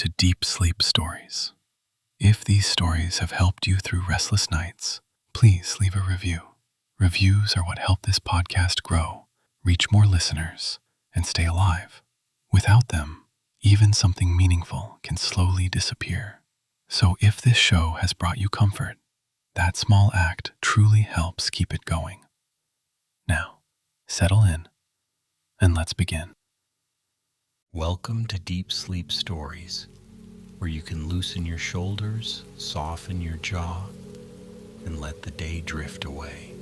to Deep Sleep Stories. If these stories have helped you through restless nights, please leave a review. Reviews are what help this podcast grow, reach more listeners, and stay alive. Without them, even something meaningful can slowly disappear. So if this show has brought you comfort, that small act truly helps keep it going. Now, settle in, and let's begin. Welcome to Deep Sleep Stories, where you can loosen your shoulders, soften your jaw, and let the day drift away.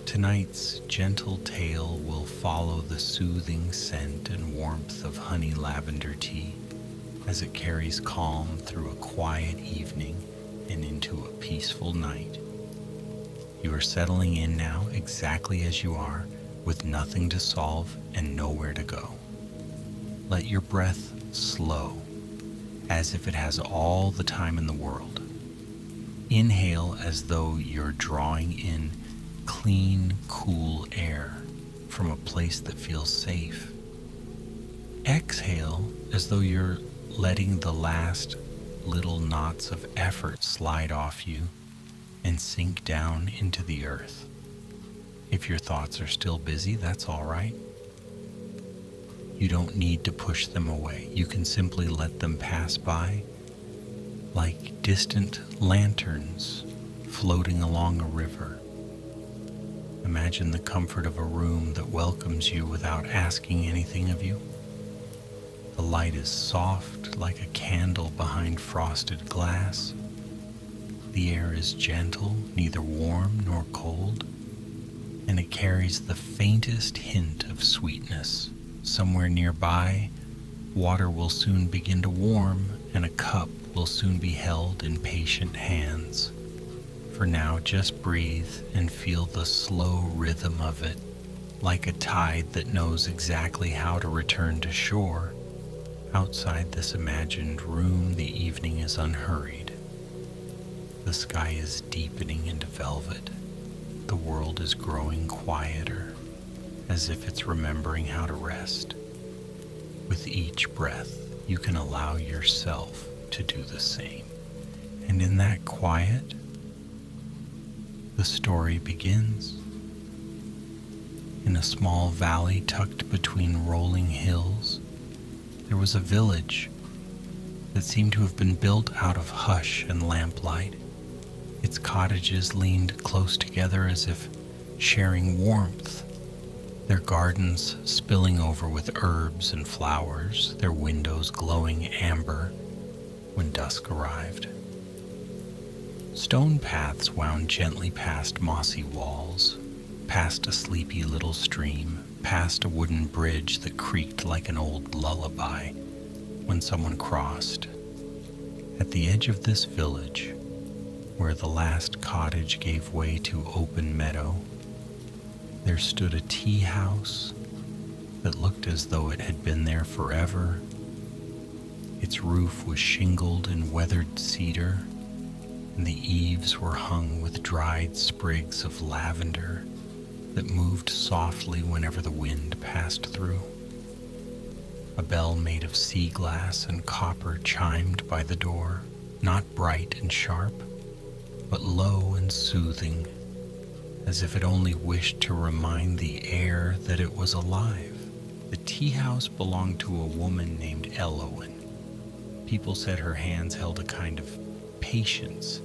Tonight's gentle tale will follow the soothing scent and warmth of honey lavender tea as it carries calm through a quiet evening and into a peaceful night. You are settling in now exactly as you are, with nothing to solve and nowhere to go. Let your breath slow, as if it has all the time in the world. Inhale as though you're drawing in clean, cool air from a place that feels safe. Exhale as though you're letting the last little knots of effort slide off you and sink down into the earth. If your thoughts are still busy, that's all right. You don't need to push them away. You can simply let them pass by like distant lanterns floating along a river. Imagine the comfort of a room that welcomes you without asking anything of you. The light is soft like a candle behind frosted glass. The air is gentle, neither warm nor cold, and it carries the faintest hint of sweetness. Somewhere nearby, water will soon begin to warm, and a cup will soon be held in patient hands. For now, just breathe and feel the slow rhythm of it, like a tide that knows exactly how to return to shore. Outside this imagined room, the evening is unhurried. The sky is deepening into velvet. The world is growing quieter, as if it's remembering how to rest. With each breath, you can allow yourself to do the same. And in that quiet, the story begins. In a small valley tucked between rolling hills, there was a village that seemed to have been built out of hush and lamplight. Its cottages leaned close together as if sharing warmth, their gardens spilling over with herbs and flowers, their windows glowing amber when dusk arrived. Stone paths wound gently past mossy walls, past a sleepy little stream, past a wooden bridge that creaked like an old lullaby when someone crossed. At the edge of this village, where the last cottage gave way to open meadow, there stood a tea house that looked as though it had been there forever. Its roof was shingled in weathered cedar, and the eaves were hung with dried sprigs of lavender that moved softly whenever the wind passed through. A bell made of sea glass and copper chimed by the door, not bright and sharp, but low and soothing, as if it only wished to remind the air that it was alive. The tea house belonged to a woman named Elowen. People said her hands held a kind of patience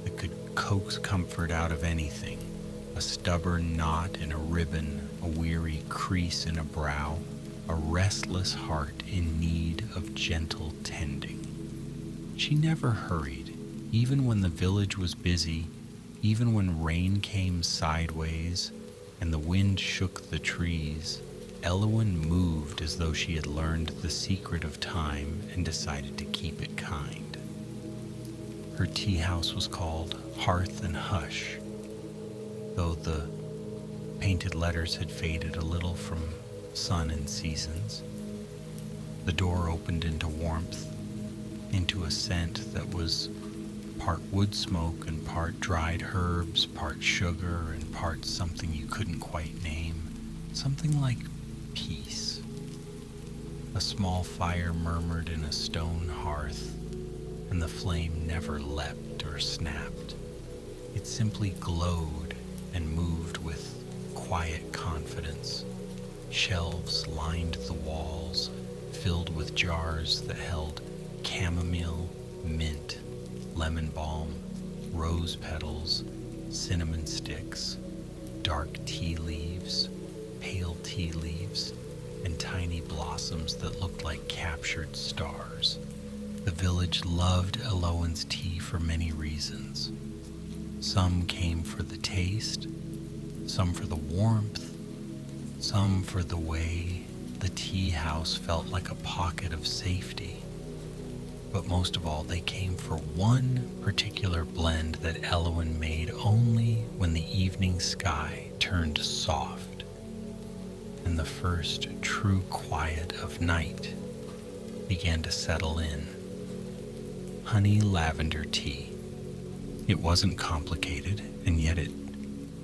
that could coax comfort out of anything. A stubborn knot in a ribbon, a weary crease in a brow, a restless heart in need of gentle tending. She never hurried, even when the village was busy, even when rain came sideways and the wind shook the trees. Elowen moved as though she had learned the secret of time and decided to keep it kind. Her tea house was called Hearth Hush, though the painted letters had faded a little from sun and seasons. The door opened into warmth, into a scent that was part wood smoke and part dried herbs, part sugar and part something you couldn't quite name, something like peace. A small fire murmured in a stone hearth, and the flame never leapt or snapped. It simply glowed and moved with quiet confidence. Shelves lined the walls, filled with jars that held chamomile, mint, lemon balm, rose petals, cinnamon sticks, dark tea leaves, pale tea leaves, and tiny blossoms that looked like captured stars. The village loved Eloan's tea for many reasons. Some came for the taste, some for the warmth, some for the way the tea house felt like a pocket of safety. But most of all, they came for one particular blend that Eloan made only when the evening sky turned soft and the first true quiet of night began to settle in. Honey lavender tea. It wasn't complicated, and yet it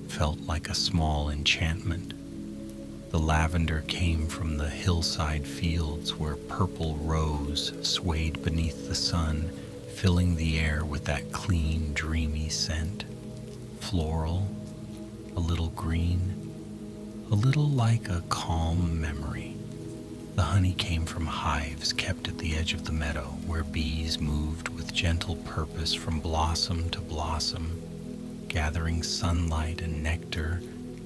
felt like a small enchantment. The lavender came from the hillside fields where purple rose swayed beneath the sun, filling the air with that clean, dreamy scent. Floral, a little green, a little like a calm memory. The honey came from hives kept at the edge of the meadow, where bees moved with gentle purpose from blossom to blossom, gathering sunlight and nectar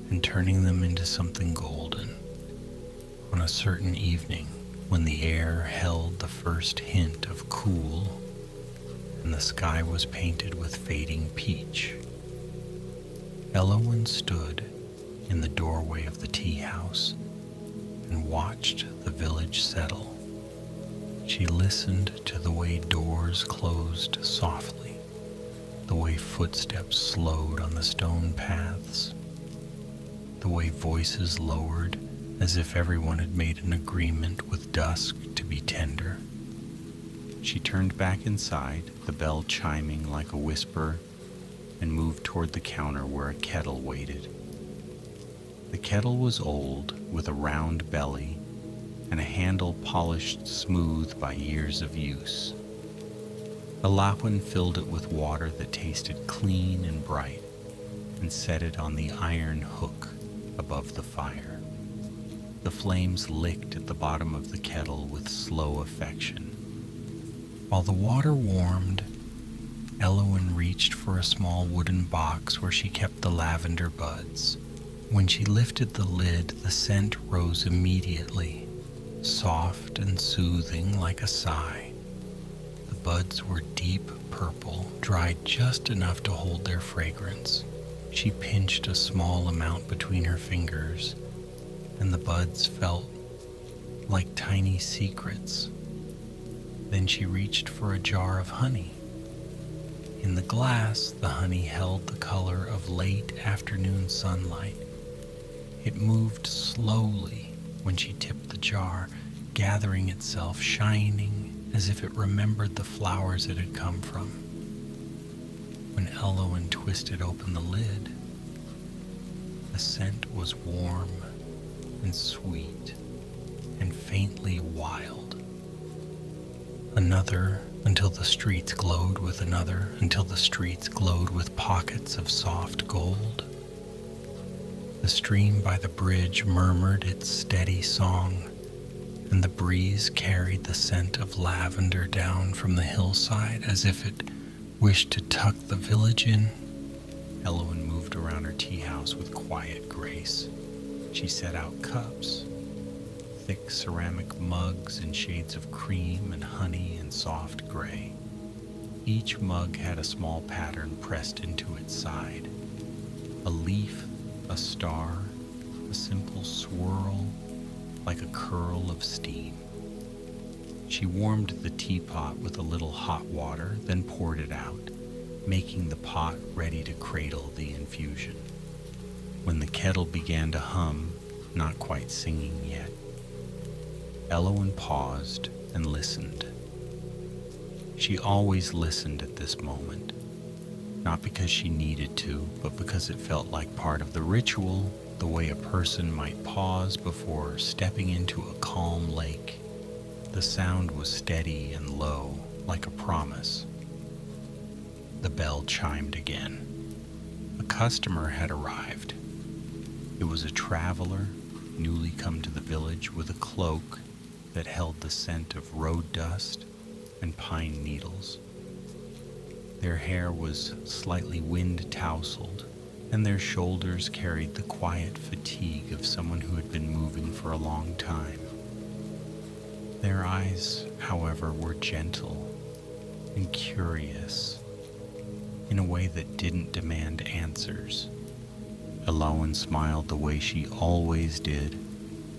and turning them into something golden. On a certain evening, when the air held the first hint of cool and the sky was painted with fading peach, Eloan stood in the doorway of the tea house and watched the village settle. She listened to the way doors closed softly, the way footsteps slowed on the stone paths, the way voices lowered as if everyone had made an agreement with dusk to be tender. She turned back inside, the bell chiming like a whisper, and moved toward the counter where a kettle waited. The kettle was old, with a round belly and a handle polished smooth by years of use. Eloan filled it with water that tasted clean and bright and set it on the iron hook above the fire. The flames licked at the bottom of the kettle with slow affection. While the water warmed, Eloan reached for a small wooden box where she kept the lavender buds. When she lifted the lid, the scent rose immediately, soft and soothing like a sigh. The buds were deep purple, dried just enough to hold their fragrance. She pinched a small amount between her fingers, and the buds felt like tiny secrets. Then she reached for a jar of honey. In the glass, the honey held the color of late afternoon sunlight. It moved slowly when she tipped the jar, gathering itself, shining as if it remembered the flowers it had come from. When Eloan twisted open the lid, the scent was warm and sweet and faintly wild. Another, until the streets glowed with another, until the streets glowed with pockets of soft gold. The stream by the bridge murmured its steady song, and the breeze carried the scent of lavender down from the hillside as if it wished to tuck the village in. Eloan moved around her tea house with quiet grace. She set out cups, thick ceramic mugs in shades of cream and honey and soft gray. Each mug had a small pattern pressed into its side. A leaf, a star, a simple swirl, like a curl of steam. She warmed the teapot with a little hot water, then poured it out, making the pot ready to cradle the infusion. When the kettle began to hum, not quite singing yet, Eloan paused and listened. She always listened at this moment, not because she needed to, but because it felt like part of the ritual, the way a person might pause before stepping into a calm lake. The sound was steady and low, like a promise, The bell chimed again. A customer had arrived. It was a traveler, newly come to the village, with a cloak that held the scent of road dust and pine needles. Their hair was slightly wind-tousled, and their shoulders carried the quiet fatigue of someone who had been moving for a long time. Their eyes, however, were gentle and curious in a way that didn't demand answers. Elowen smiled the way she always did,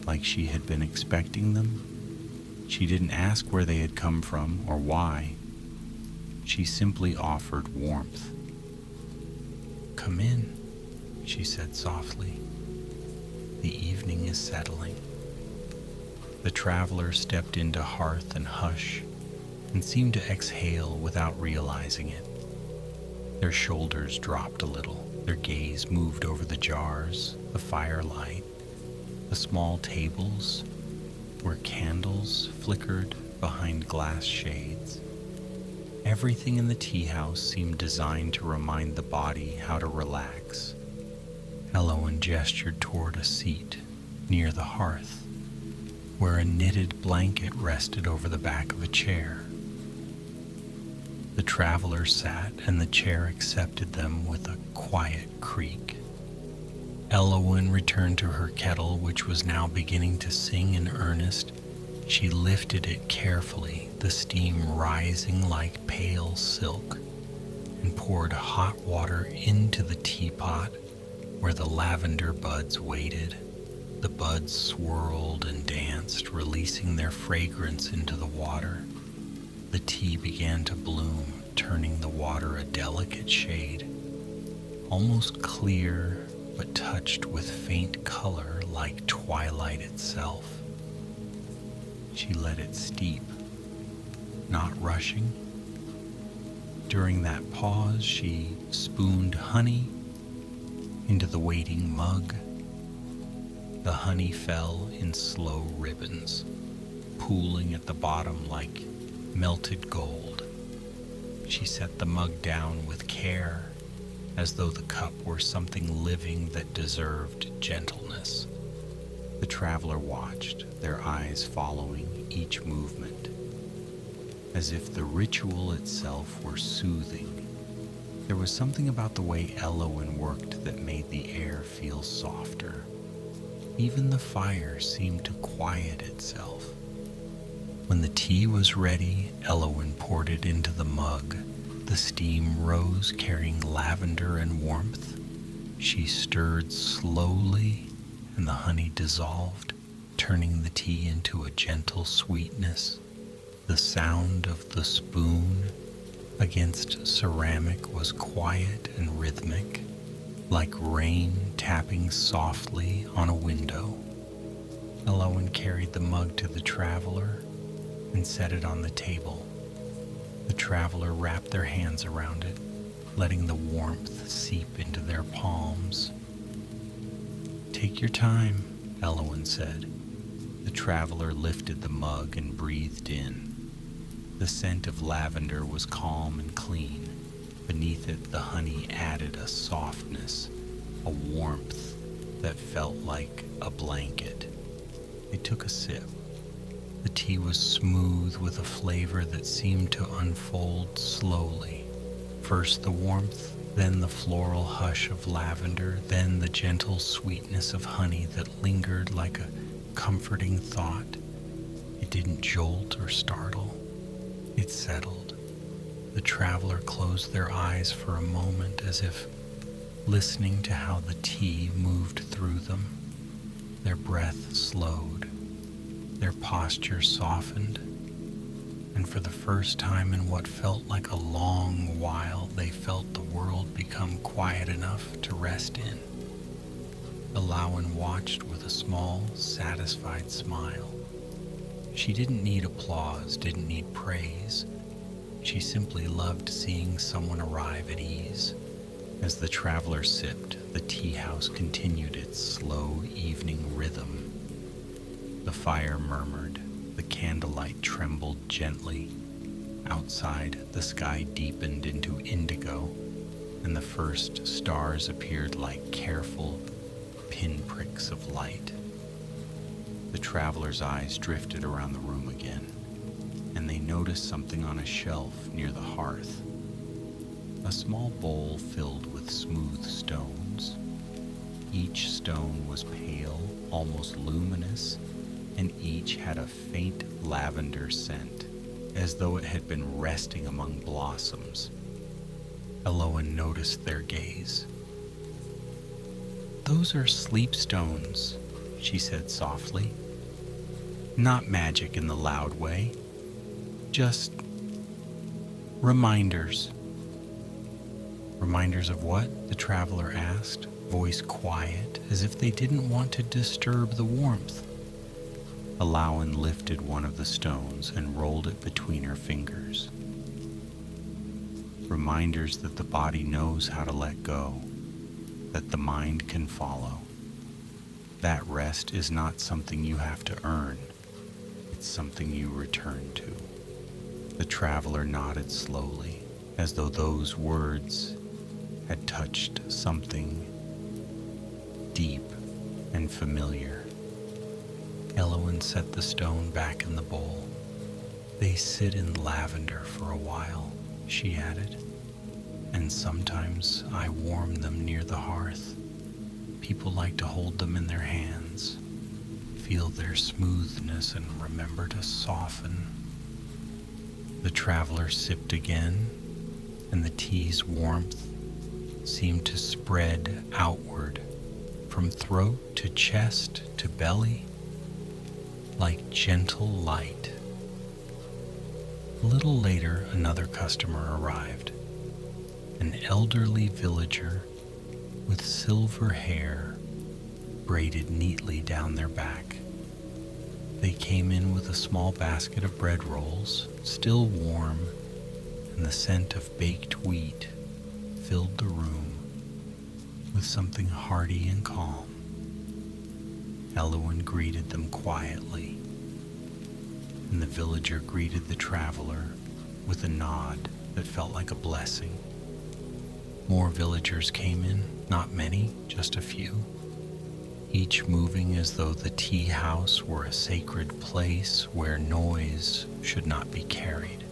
like she had been expecting them. She didn't ask where they had come from or why. She simply offered warmth. "Come in," she said softly. "The evening is settling." The traveler stepped into Hearth and Hush and seemed to exhale without realizing it. Their shoulders dropped a little. Their gaze moved over the jars, the firelight, the small tables where candles flickered behind glass shades. Everything in the tea house seemed designed to remind the body how to relax. Elowen gestured toward a seat near the hearth, where a knitted blanket rested over the back of a chair. The traveler sat, and the chair accepted them with a quiet creak. Elowen returned to her kettle, which was now beginning to sing in earnest. She lifted it carefully, the steam rising like pale silk, and poured hot water into the teapot where the lavender buds waited. The buds swirled and danced, releasing their fragrance into the water. The tea began to bloom, turning the water a delicate shade, almost clear but touched with faint color like twilight itself. She let it steep, not rushing. During that pause, she spooned honey into the waiting mug. The honey fell in slow ribbons, pooling at the bottom like melted gold. She set the mug down with care, as though the cup were something living that deserved gentleness. The traveler watched, their eyes following each movement, as if the ritual itself were soothing. There was something about the way Elowen worked that made the air feel softer. Even the fire seemed to quiet itself. When the tea was ready, Elowen poured it into the mug. The steam rose, carrying lavender and warmth. She stirred slowly, and the honey dissolved, turning the tea into a gentle sweetness. The sound of the spoon against ceramic was quiet and rhythmic, like rain tapping softly on a window. Elowen carried the mug to the traveler and set it on the table. The traveler wrapped their hands around it, letting the warmth seep into their palms. "Take your time," Elowen said. The traveler lifted the mug and breathed in. The scent of lavender was calm and clean. Beneath it, the honey added a softness, a warmth that felt like a blanket. They took a sip. The tea was smooth with a flavor that seemed to unfold slowly. First the warmth, then the floral hush of lavender, then the gentle sweetness of honey that lingered like a comforting thought. It didn't jolt or startle. It settled. The traveler closed their eyes for a moment, as if listening to how the tea moved through them. Their breath slowed. Their posture softened, and for the first time in what felt like a long while, they felt the world become quiet enough to rest in. Elowen watched with a small, satisfied smile. She didn't need applause, didn't need praise. She simply loved seeing someone arrive at ease. As the traveler sipped, the tea house continued its slow evening rhythm. The fire murmured, the candlelight trembled gently. Outside, the sky deepened into indigo, and the first stars appeared like careful pinpricks of light. The traveler's eyes drifted around the room again, and they noticed something on a shelf near the hearth. A small bowl filled with smooth stones. Each stone was pale, almost luminous, and each had a faint lavender scent, as though it had been resting among blossoms. Elowen noticed their gaze. "Those are sleep stones," she said softly. "Not magic in the loud way, just reminders." "Reminders of what?" the traveler asked, voice quiet, as if they didn't want to disturb the warmth. Elowen lifted one of the stones and rolled it between her fingers. Reminders that the body knows how to let go, that the mind can follow. That rest is not something you have to earn, it's something you return to. The traveler nodded slowly, as though those words had touched something deep and familiar. Elowen set the stone back in the bowl. "They sit in lavender for a while," she added, "and sometimes I warm them near the hearth. People like to hold them in their hands, feel their smoothness, and remember to soften." The traveler sipped again, and the tea's warmth seemed to spread outward from throat to chest to belly, like gentle light. A little later, another customer arrived, an elderly villager with silver hair braided neatly down their back. They came in with a small basket of bread rolls, still warm, and the scent of baked wheat filled the room with something hearty and calm. Elowen greeted them quietly, and the villager greeted the traveler with a nod that felt like a blessing. More villagers came in, not many, just a few, each moving as though the tea house were a sacred place where noise should not be carried.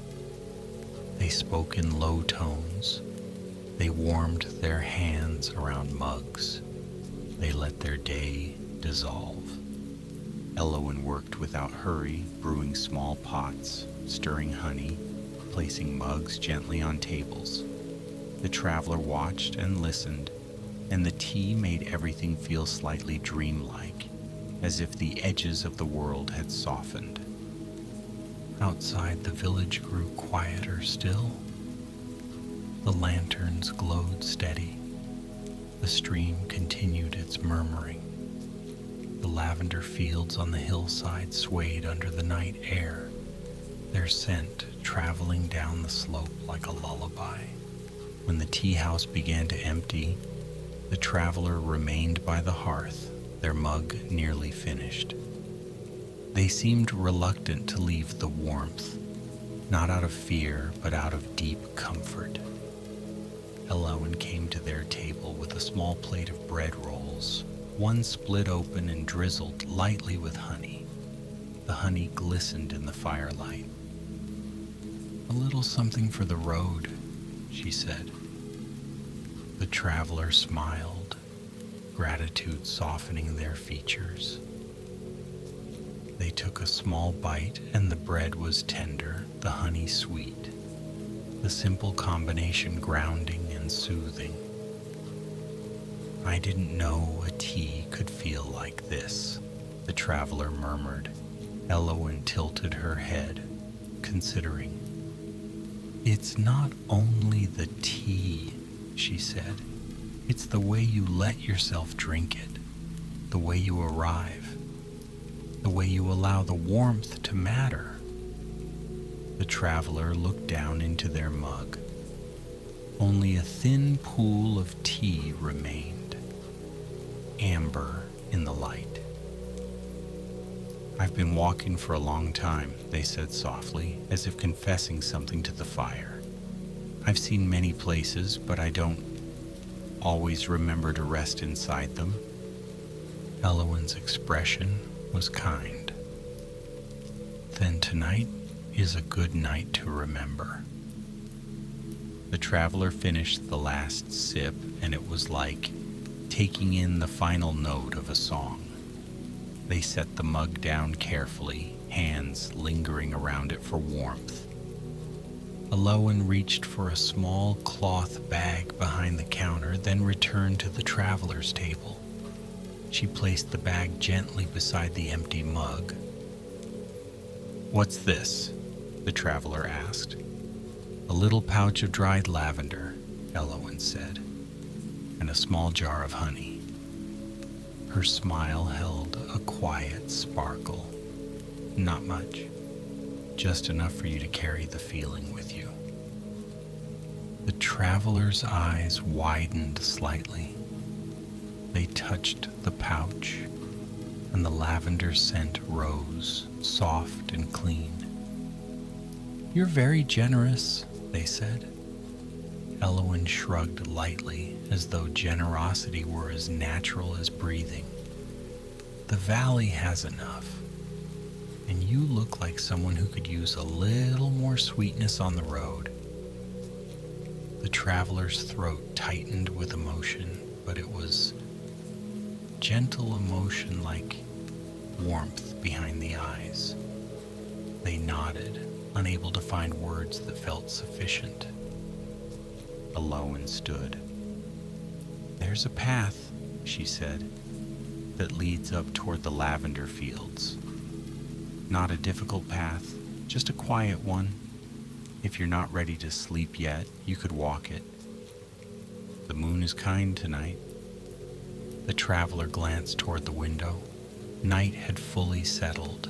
They spoke in low tones. They warmed their hands around mugs. They let their day dissolve. Elowen worked without hurry, brewing small pots, stirring honey, placing mugs gently on tables. The traveler watched and listened, and the tea made everything feel slightly dreamlike, as if the edges of the world had softened. Outside, the village grew quieter still. The lanterns glowed steady. The stream continued its murmuring. The lavender fields on the hillside swayed under the night air, their scent traveling down the slope like a lullaby. When the tea house began to empty, the traveler remained by the hearth, their mug nearly finished. They seemed reluctant to leave the warmth, not out of fear, but out of deep comfort. Elowen came to their table with a small plate of bread rolls, one split open and drizzled lightly with honey. The honey glistened in the firelight. "A little something for the road," she said. The traveler smiled, gratitude softening their features. They took a small bite, and the bread was tender, the honey sweet, the simple combination grounding and soothing. "I didn't know a tea could feel like this," the traveler murmured. Elowen tilted her head, considering. "It's not only the tea," she said. "It's the way you let yourself drink it, the way you arrive, the way you allow the warmth to matter." The traveler looked down into their mug. Only a thin pool of tea remained, amber in the light. "I've been walking for a long time," they said softly, as if confessing something to the fire. "I've seen many places, but I don't always remember to rest inside them." Elowen's expression was kind. "Then tonight is a good night to remember." The traveler finished the last sip, and it was like taking in the final note of a song. They set the mug down carefully, hands lingering around it for warmth. Alowen reached for a small cloth bag behind the counter, then returned to the traveler's table. She placed the bag gently beside the empty mug. "What's this?" the traveler asked. "A little pouch of dried lavender," Elowen said, "and a small jar of honey." Her smile held a quiet sparkle. "Not much, just enough for you to carry the feeling with you." The traveler's eyes widened slightly. They touched the pouch, and the lavender scent rose, soft and clean. "You're very generous," they said. Elowen shrugged lightly, as though generosity were as natural as breathing. "The valley has enough, and you look like someone who could use a little more sweetness on the road." The traveler's throat tightened with emotion, but it was gentle emotion, like warmth behind the eyes. They nodded, unable to find words that felt sufficient. Alowen stood. "There's a path," she said, "that leads up toward the lavender fields. Not a difficult path, just a quiet one. If you're not ready to sleep yet, you could walk it. The moon is kind tonight." The traveler glanced toward the window. Night had fully settled,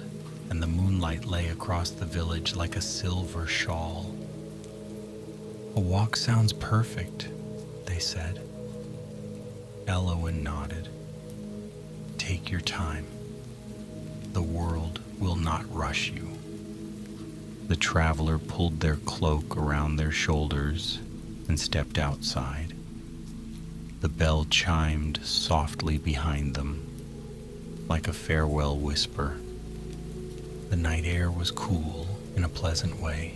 and the moonlight lay across the village like a silver shawl. "A walk sounds perfect," they said. Elowen nodded. "Take your time. The world will not rush you." The traveler pulled their cloak around their shoulders and stepped outside. The bell chimed softly behind them, like a farewell whisper. The night air was cool in a pleasant way,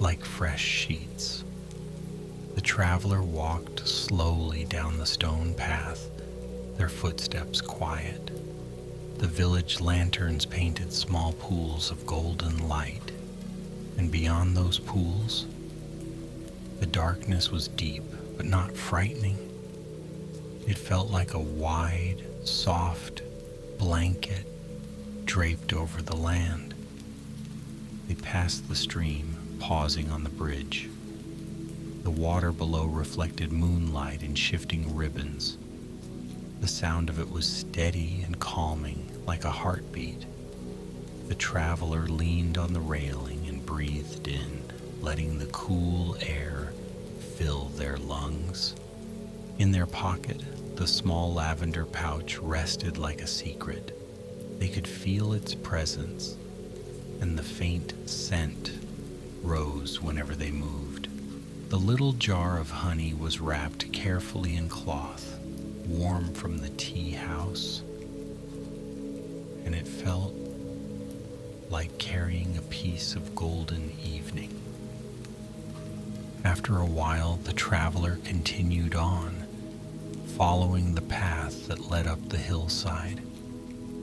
like fresh sheets. The traveler walked slowly down the stone path, their footsteps quiet. The village lanterns painted small pools of golden light, and beyond those pools, the darkness was deep but not frightening. It felt like a wide, soft blanket draped over the land. They passed the stream, pausing on the bridge. The water below reflected moonlight in shifting ribbons. The sound of it was steady and calming, like a heartbeat. The traveler leaned on the railing and breathed in, letting the cool air fill their lungs. In their pocket, the small lavender pouch rested like a secret. They could feel its presence, and the faint scent rose whenever they moved. The little jar of honey was wrapped carefully in cloth, warm from the tea house, and it felt like carrying a piece of golden evening. After a while, the traveler continued on, following the path that led up the hillside.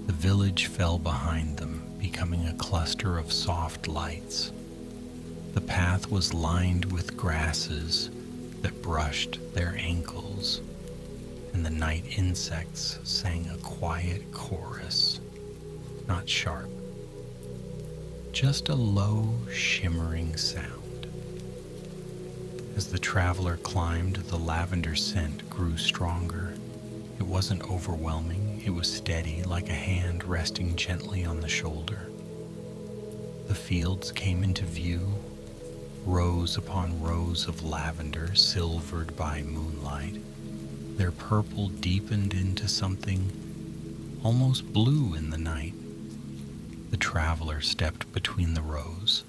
The village fell behind them, becoming a cluster of soft lights. The path was lined with grasses that brushed their ankles, and the night insects sang a quiet chorus, not sharp, just a low, shimmering sound. As the traveler climbed, the lavender scent grew stronger. It wasn't overwhelming, it was steady, like a hand resting gently on the shoulder. The fields came into view, rows upon rows of lavender silvered by moonlight. Their purple deepened into something almost blue in the night. The traveler stepped between the rows,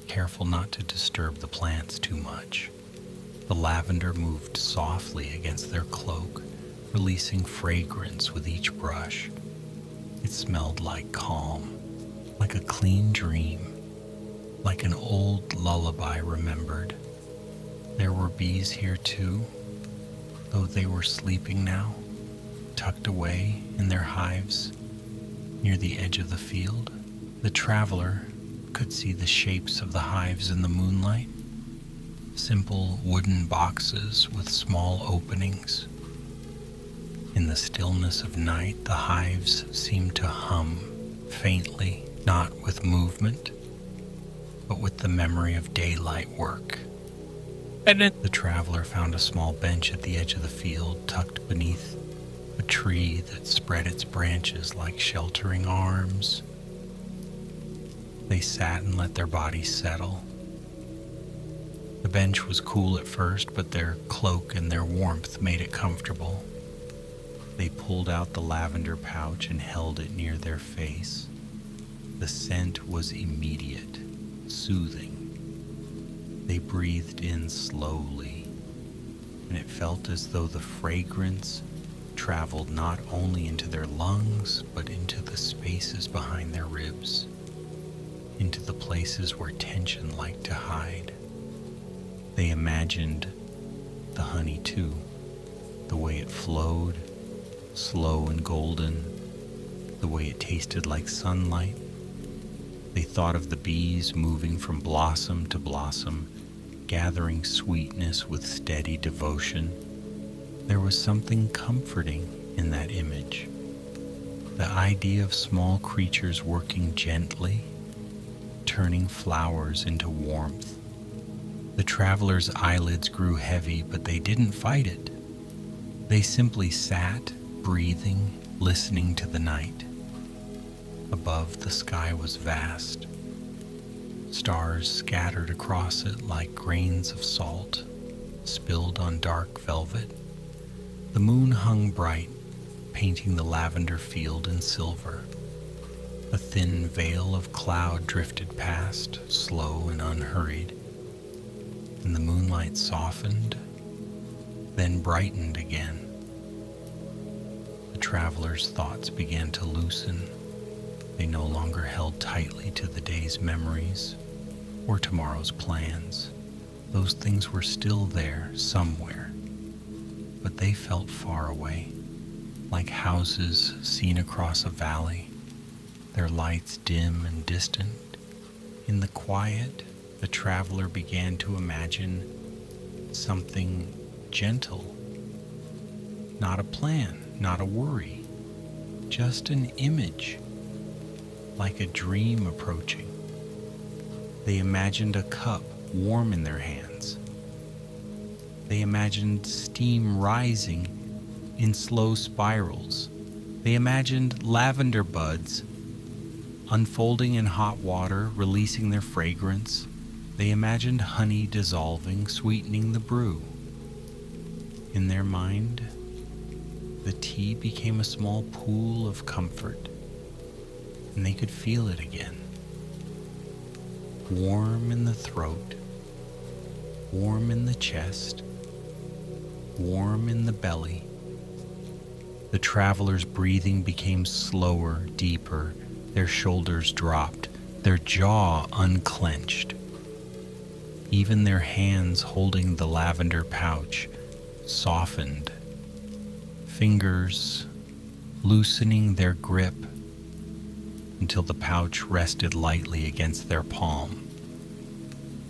careful not to disturb the plants too much. The lavender moved softly against their cloak, releasing fragrance with each brush. It smelled like calm, like a clean dream, like an old lullaby remembered. There were bees here too, though they were sleeping now, tucked away in their hives near the edge of the field. The traveler could see the shapes of the hives in the moonlight, simple wooden boxes with small openings. In the stillness of night, the hives seemed to hum faintly, not with movement, but with the memory of daylight work. And then the traveler found a small bench at the edge of the field, tucked beneath a tree that spread its branches like sheltering arms. They sat and let their bodies settle. The bench was cool at first, but their cloak and their warmth made it comfortable. They pulled out the lavender pouch and held it near their face. The scent was immediate, soothing. They breathed in slowly, and it felt as though the fragrance traveled not only into their lungs, but into the spaces behind their ribs, into the places where tension liked to hide. They imagined the honey too, the way it flowed, slow and golden, the way it tasted like sunlight. They thought of the bees moving from blossom to blossom, gathering sweetness with steady devotion. There was something comforting in that image. The idea of small creatures working gently, turning flowers into warmth. The traveler's eyelids grew heavy, but they didn't fight it. They simply sat, breathing, listening to the night. Above, the sky was vast. Stars scattered across it like grains of salt, spilled on dark velvet. The moon hung bright, painting the lavender field in silver. A thin veil of cloud drifted past, slow and unhurried, and the moonlight softened, then brightened again. The traveler's thoughts began to loosen. They no longer held tightly to the day's memories or tomorrow's plans. Those things were still there somewhere, but they felt far away, like houses seen across a valley, their lights dim and distant. In the quiet, the traveler began to imagine something gentle, not a plan, not a worry, just an image, like a dream approaching. They imagined a cup warm in their hands. They imagined steam rising in slow spirals. They imagined lavender buds unfolding in hot water, releasing their fragrance. They imagined honey dissolving, sweetening the brew. In their mind, the tea became a small pool of comfort, and they could feel it again. Warm in the throat, warm in the chest, warm in the belly. The traveler's breathing became slower, deeper. Their shoulders dropped, their jaw unclenched. Even their hands holding the lavender pouch softened, fingers loosening their grip until the pouch rested lightly against their palm.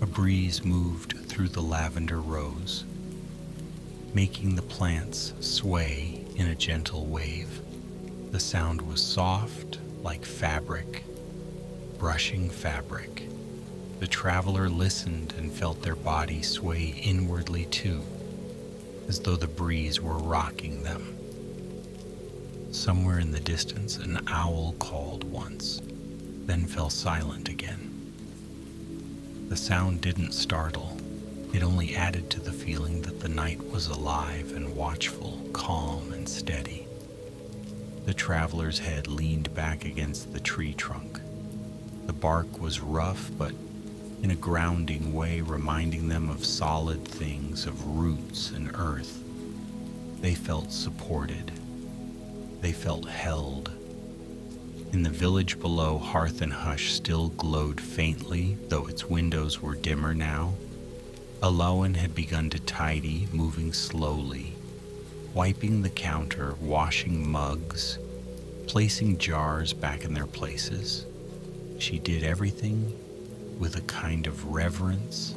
A breeze moved through the lavender rows, making the plants sway in a gentle wave. The sound was soft, like fabric, brushing fabric. The traveler listened and felt their body sway inwardly too, as though the breeze were rocking them. Somewhere in the distance, an owl called once, then fell silent again. The sound didn't startle. It only added to the feeling that the night was alive and watchful, calm and steady. The traveler's head leaned back against the tree trunk. The bark was rough, but in a grounding way, reminding them of solid things, of roots and earth. They felt supported. They felt held. In the village below, Hearth and Hush still glowed faintly, though its windows were dimmer now. Alowan had begun to tidy, moving slowly, wiping the counter, washing mugs, placing jars back in their places. She did everything with a kind of reverence,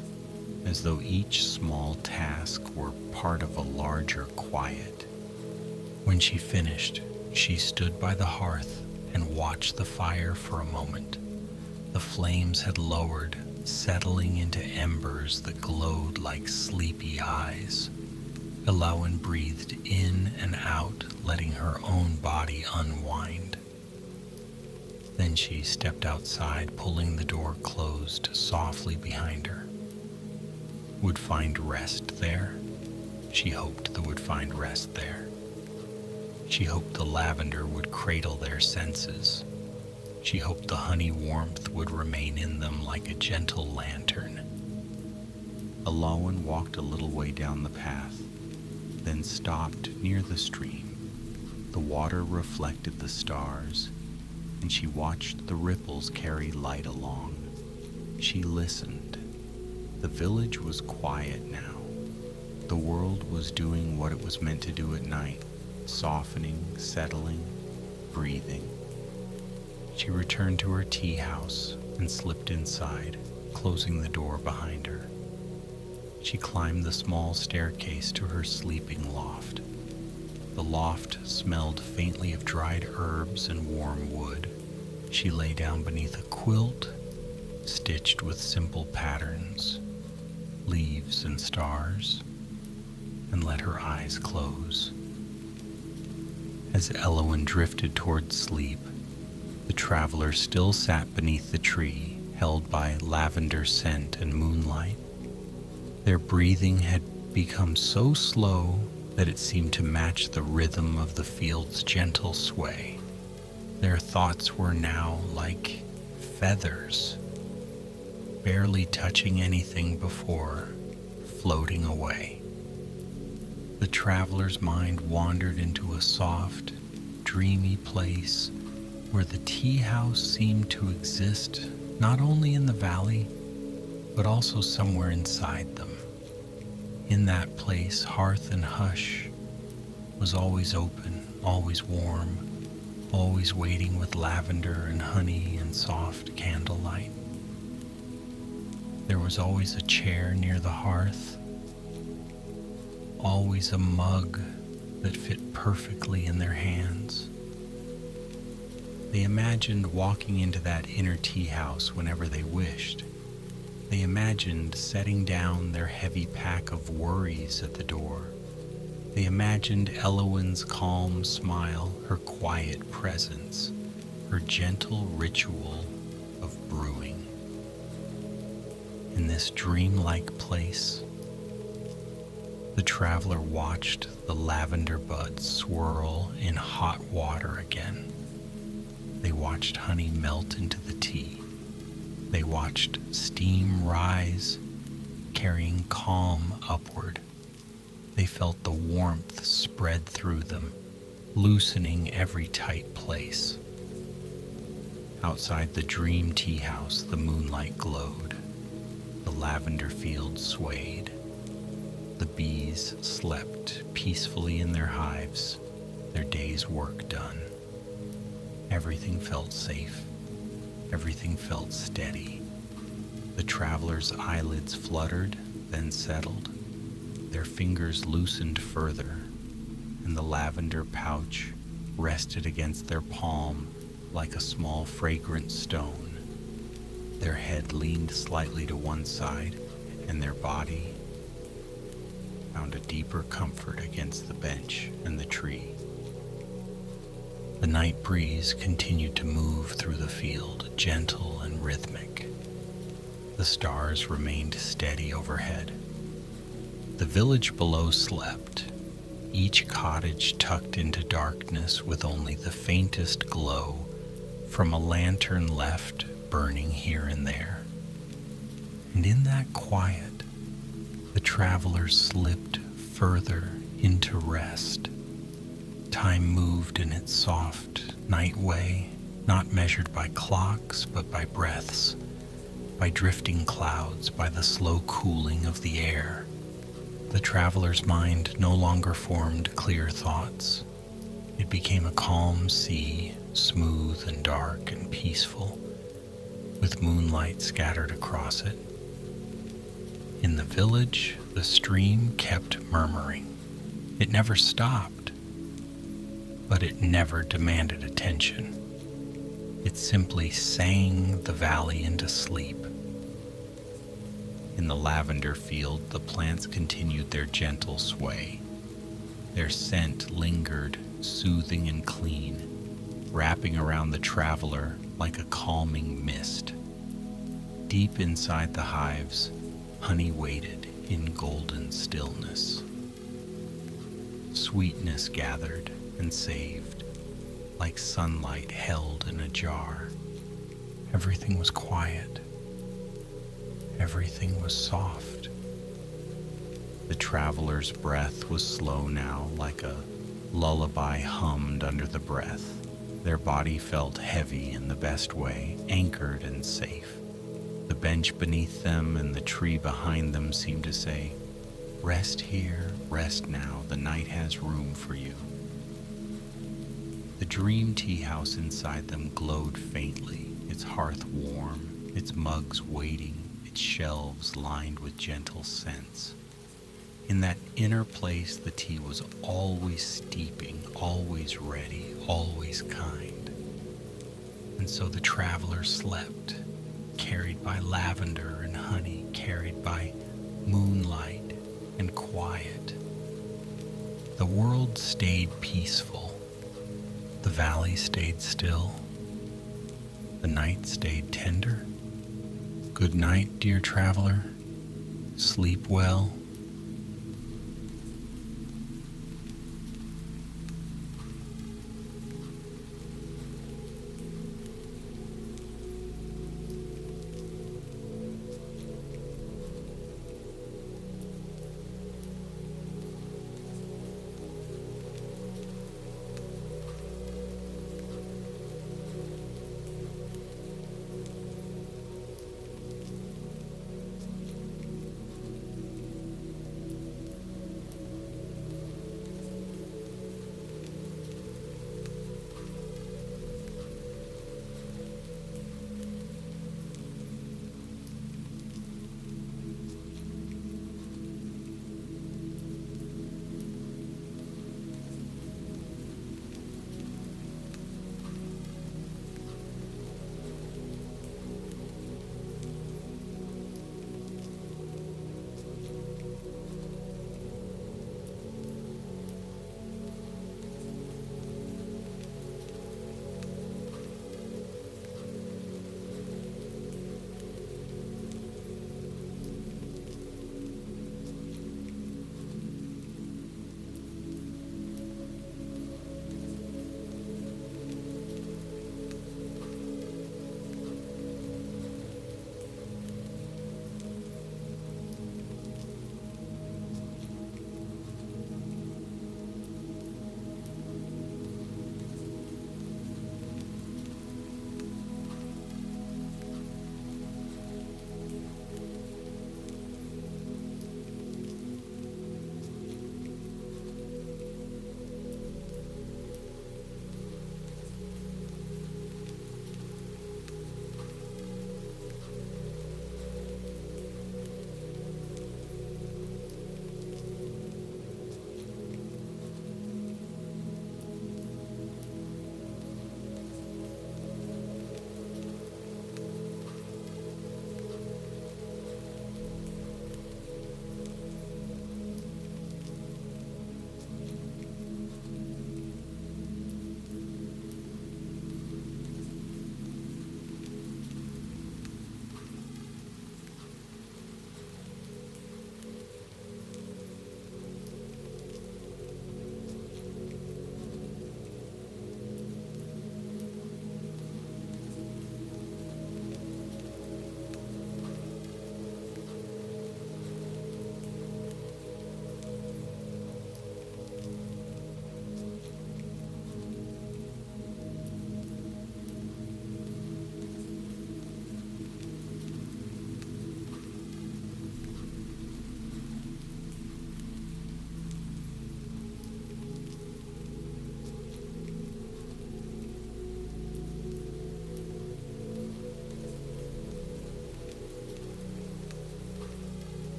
as though each small task were part of a larger quiet. When she finished, she stood by the hearth and watched the fire for a moment. The flames had lowered, settling into embers that glowed like sleepy eyes. Alowan breathed in and out, letting her own body unwind. Then she stepped outside, pulling the door closed softly behind her. Would find rest there. She hoped they would find rest there. She hoped the lavender would cradle their senses. She hoped the honey warmth would remain in them like a gentle lantern. Alowan walked a little way down the path, then stopped near the stream. The water reflected the stars, and she watched the ripples carry light along. She listened. The village was quiet now. The world was doing what it was meant to do at night, softening, settling, breathing. She returned to her tea house and slipped inside, closing the door behind her. She climbed the small staircase to her sleeping loft. The loft smelled faintly of dried herbs and warm wood. She lay down beneath a quilt, stitched with simple patterns, leaves and stars, and let her eyes close. As Alowan drifted toward sleep, the traveler still sat beneath the tree, held by lavender scent and moonlight. Their breathing had become so slow that it seemed to match the rhythm of the field's gentle sway. Their thoughts were now like feathers, barely touching anything before floating away. The traveler's mind wandered into a soft, dreamy place where the tea house seemed to exist not only in the valley, but also somewhere inside them. In that place, Hearth and Hush was always open, always warm, always waiting with lavender and honey and soft candlelight. There was always a chair near the hearth, always a mug that fit perfectly in their hands. They imagined walking into that inner tea house whenever they wished. They imagined setting down their heavy pack of worries at the door. They imagined Elowen's calm smile, her quiet presence, her gentle ritual of brewing. In this dreamlike place, the traveler watched the lavender buds swirl in hot water again. They watched honey melt into the tea. They watched steam rise, carrying calm upward. They felt the warmth spread through them, loosening every tight place. Outside the dream tea house, the moonlight glowed. The lavender fields swayed. The bees slept peacefully in their hives, their day's work done. Everything felt safe. Everything felt steady. The traveler's eyelids fluttered, then settled. Their fingers loosened further, and the lavender pouch rested against their palm like a small fragrant stone. Their head leaned slightly to one side, and their body found a deeper comfort against the bench and the tree. The night breeze continued to move through the field, gentle and rhythmic. The stars remained steady overhead. The village below slept, each cottage tucked into darkness with only the faintest glow from a lantern left burning here and there. And in that quiet, the travelers slipped further into rest. Time moved in its soft night way, not measured by clocks, but by breaths, by drifting clouds, by the slow cooling of the air. The traveler's mind no longer formed clear thoughts. It became a calm sea, smooth and dark and peaceful, with moonlight scattered across it. In the village, the stream kept murmuring. It never stopped, but it never demanded attention. It simply sang the valley into sleep. In the lavender field, the plants continued their gentle sway. Their scent lingered, soothing and clean, wrapping around the traveler like a calming mist. Deep inside the hives, honey waited in golden stillness. Sweetness gathered and saved, like sunlight held in a jar. Everything was quiet. Everything was soft. The traveler's breath was slow now, like a lullaby hummed under the breath. Their body felt heavy in the best way, anchored and safe. The bench beneath them and the tree behind them seemed to say, "Rest here, rest now, the night has room for you." The dream tea house inside them glowed faintly, its hearth warm, its mugs waiting, its shelves lined with gentle scents. In that inner place, the tea was always steeping, always ready, always kind. And so the traveler slept, carried by lavender and honey, carried by moonlight and quiet. The world stayed peaceful. The valley stayed still. The night stayed tender. Good night, dear traveler. Sleep well.